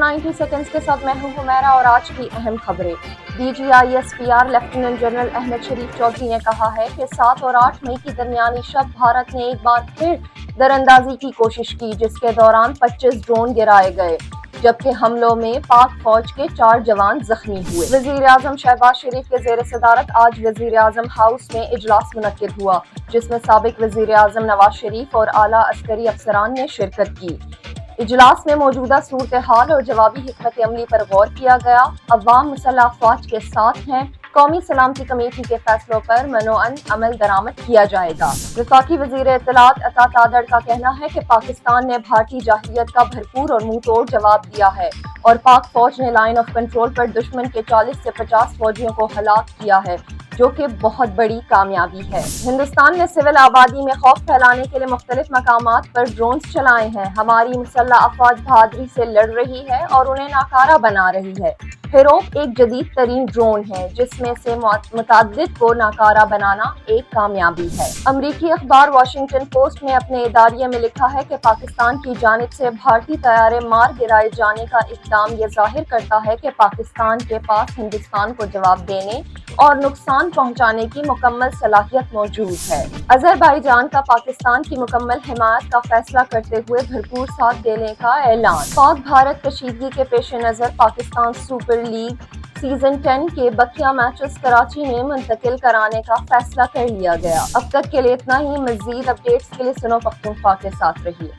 90 seconds के साथ मैं हूं हुमैरा और आज की अहम खबरें। DGISPR लेफ्टिनेंट जनरल अहमद शरीफ चौधरी ने कहा है कि 7 और 8 मई की दरमियानी शब भारत ने एक बार फिर दरअंदाजी की कोशिश की, जिसके दौरान 25 ड्रोन गिराए गए, जबकि हमलों में पाक फौज के 4 जवान जख्मी हुए। वजीर आजम शहबाज शरीफ के जेर सदारत आज वजीर आजम हाउस में इजलास मुनक्किद हुआ, जिसमें साबिक वजीर आजम नवाज शरीफ और आला अस्करी अफसरान ने शिरकत की। इजलास में मौजूदा सूरत हाल और जवाबी हिकमत अमली पर गौर किया गया। अवाम मुसल्लह अफवाज के साथ हैं। कौमी सलामती कमेटी के फैसलों पर मनोअन अमल दरामद किया जाएगा। वफाकी वजीर इत्तलात अता तादड़ का कहना है कि पाकिस्तान ने भारतीय जाहिलियत का भरपूर और मुंह तोड़ जवाब दिया है और पाक फौज ने लाइन ऑफ कंट्रोल पर दुश्मन के 40 से 50 फौजियों को हलाक किया है, जो कि बहुत बड़ी कामयाबी है। हिंदुस्तान ने सिविल आबादी में खौफ फैलाने के लिए मुख्तलिफ मकामात पर ड्रोन्स चलाए हैं। हमारी मुसल्लह अफवाज बहादुरी से लड़ रही है और उन्हें नाकारा बना रही है। हेरोप एक जदीद तरीन ड्रोन है, जिसमें से मुतअद्दिद को नाकारा बनाना एक कामयाबी है। अमरीकी अखबार वाशिंगटन पोस्ट ने अपने इदारिये में लिखा है कि पाकिस्तान की जानिब से भारतीय तैयारे मार गिराए जाने का इक़दाम ये जाहिर करता है कि पाकिस्तान के पास हिंदुस्तान को जवाब देने और नुकसान पहुंचाने की मुकम्मल सलाहियत मौजूद है। अजरबैजान का पाकिस्तान की मुकम्मल हिमायत का फैसला करते हुए भरपूर साथ देने का ऐलान। पाक भारत कशीदगी के पेश नज़र पाकिस्तान सुपर लीग सीजन 10 के बकिया मैचेस कराची में मुंतकिल कराने का फैसला कर लिया गया। अब तक के लिए इतना ही। मजीद अपडेट्स के लिए सुनो पख्तूनख्वा के साथ रहिए।